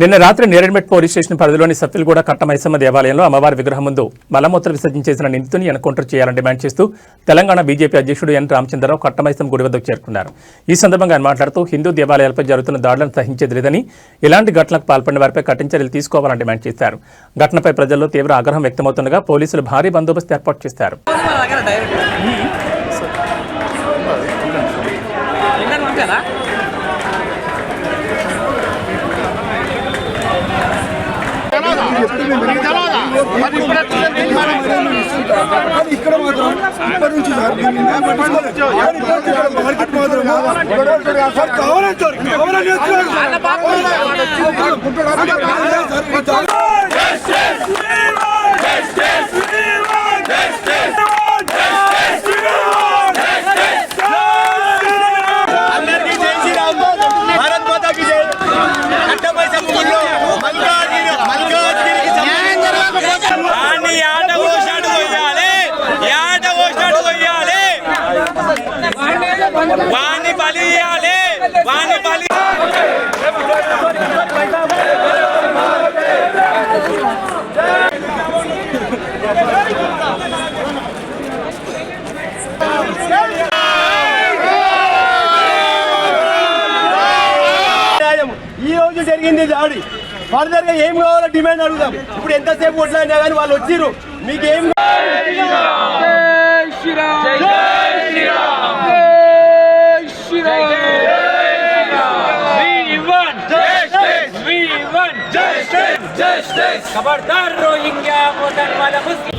నిన్న రాత్రి Neredmet police station పరిధిలోని సఫిల్గూడ కట్టమైసమ్మ దేవాలయంలో అమ్మవారి విగ్రహం ముందు మలమూత్ర విసర్జన చేసిన నిందితుని ఎన్కౌంటర్ చేయాలని డిమాండ్ చేస్తూ తెలంగాణ బీజేపీ అధ్యక్షుడు ఎన్ రామచంద్రరావు కట్టమైసమ్మ గుడి వద్దకు చేరుకున్నారు. ఈ సందర్భంగా ఆయన మాట్లాడుతూ హిందూ దేవాలయాలపై జరుగుతున్న దాడులను సహించేది లేదని, ఇలాంటి ఘటనలకు పాల్పడిన వారిపై కఠిన చర్యలు తీసుకోవాలని డిమాండ్ చేశారు. ఘటనపై ప్రజల్లో తీవ్ర ఆగ్రహం వ్యక్తమవుతుండగా పోలీసులు భారీ బందోబస్తు ఏర్పాటు చేశారు. ఇక్కడ మాత్రం ఇప్పటి నుంచి వాణి బలియాలే వాణి బలి ఈ రోజు జరిగింది దాడి. ఫర్దర్ గా ఏం కావాలో డిమాండ్ అడుగుదాం. ఇప్పుడు ఎంతసేపు కొట్లాడినా కానీ వాళ్ళు వచ్చిర్రు. మీకేం खबरदार रोहिंग्या वतन वाला मुस्लिम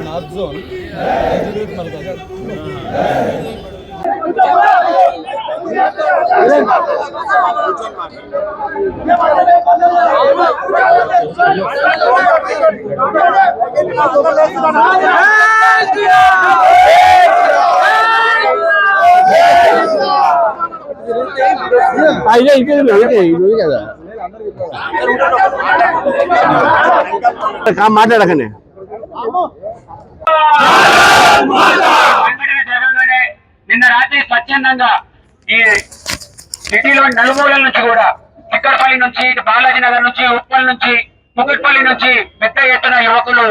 నార్త్ జోన్ కదా మాట్లాడకనే నిన్న రాత్రి స్వచ్ఛందంగా ఈ సిటీలో నలుమూలల నుంచి కూడా చిక్కడపల్లి నుంచి ఇటు బాలాజీ నగర్ నుంచి ఉప్పల్ నుంచి కుకట్పల్లి నుంచి పెద్ద ఎత్తున యువకులు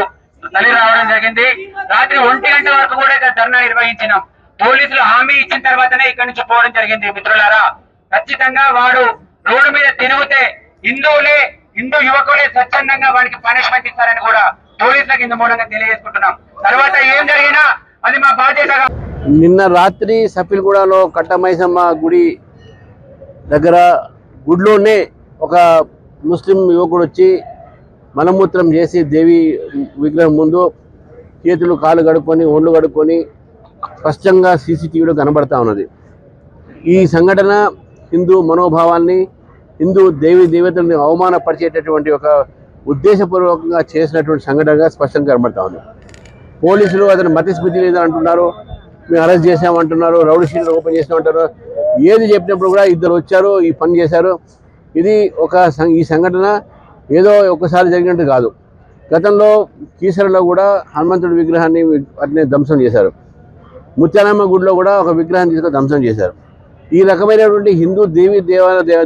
తల్లి రావడం జరిగింది. రాత్రి 1 గంట వరకు కూడా ఇక్కడ ధర్నా నిర్వహించినాం. పోలీసులు హామీ ఇచ్చిన తర్వాతనే ఇక్కడి నుంచి పోవడం జరిగింది. మిత్రులారా, ఖచ్చితంగా వాడు రోడ్డు మీద తిరిగితే హిందూ యువకులే స్వచ్ఛందంగా వాడికి పనిష్మెంట్ ఇస్తారని కూడా పోలీసులకు ఇందు మూలంగా తెలియజేసుకుంటున్నాం. తర్వాత ఏం జరిగినా అది మా బాధ్యతగా. నిన్న రాత్రి సఫిల్గూడలో కట్టమైసమ్మ గుడి దగ్గర గుడిలోనే ఒక ముస్లిం యువకుడు వచ్చి మలమూత్రం చేసి దేవి విగ్రహం ముందు చేతులు కాళ్ళు కడుక్కొని ఒళ్ళు కడుక్కొని స్పష్టంగా సీసీటీవీలో కనబడతా ఉన్నది. ఈ సంఘటన హిందూ మనోభావాల్ని, హిందూ దేవతల్ని అవమానపరిచేటటువంటి ఒక ఉద్దేశపూర్వకంగా చేసినటువంటి సంఘటనగా స్పష్టంగా కనబడతా ఉంది. పోలీసులు అతను మతిస్థితి లేదని అంటున్నారు, మేము అరెస్ట్ చేసామంటున్నారు, రౌడీ షీట్లు ఓపెన్ చేసామంటారు. ఏది చెప్పినప్పుడు కూడా ఇద్దరు వచ్చారు, ఈ పని చేశారు. ఇది ఈ సంఘటన ఏదో ఒకసారి జరిగినట్టు కాదు. గతంలో కీసరలో కూడా హనుమంతుడి విగ్రహాన్ని అట్నే ధ్వంసం చేశారు. ముత్యాలమ్మ గుడిలో కూడా ఒక విగ్రహాన్ని తీసుకొని ధ్వంసం చేశారు. ఈ రకమైనటువంటి హిందూ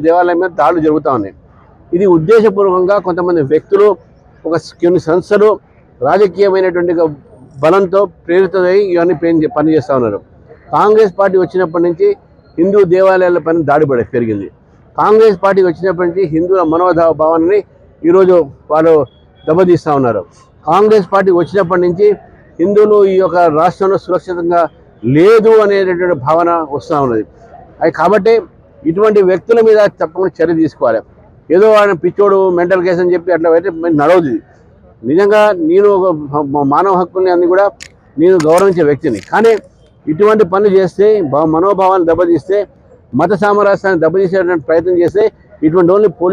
దేవాలయం మీద దాడులు జరుగుతూ ఉన్నాయి. ఇది ఉద్దేశపూర్వకంగా కొంతమంది వ్యక్తులు, కొన్ని సంస్థలు రాజకీయమైనటువంటి బలంతో ప్రేరితమై ఇవన్నీ పనిచేస్తూ ఉన్నారు. కాంగ్రెస్ పార్టీ వచ్చినప్పటి నుంచి హిందూ దేవాలయాల పైన దాడి పెరిగింది. కాంగ్రెస్ పార్టీ వచ్చినప్పటి నుంచి హిందువుల మనోభావాన్ని ఈరోజు వాళ్ళు దెబ్బతీస్తూ ఉన్నారు. కాంగ్రెస్ పార్టీ వచ్చినప్పటి నుంచి హిందువులు ఈ యొక్క రాష్ట్రంలో సురక్షితంగా లేదు అనేటటువంటి భావన వస్తూ ఉన్నది. అది కాబట్టి ఇటువంటి వ్యక్తుల మీద తప్పకుండా చర్య తీసుకోవాలి. ఏదో ఆయన పిచ్చోడు మెంటల్ కేసు అని చెప్పి అట్లా అయితే నడవదు. నిజంగా నేను ఒక మానవ హక్కుల్ని అన్ని కూడా నేను గౌరవించే వ్యక్తిని. కానీ ఇటువంటి పనులు చేస్తే మనోభావాన్ని దెబ్బతీస్తే, మత సామరస్యాన్ని దెబ్బతీసేటువంటి ప్రయత్నం చేస్తే ఇటువంటి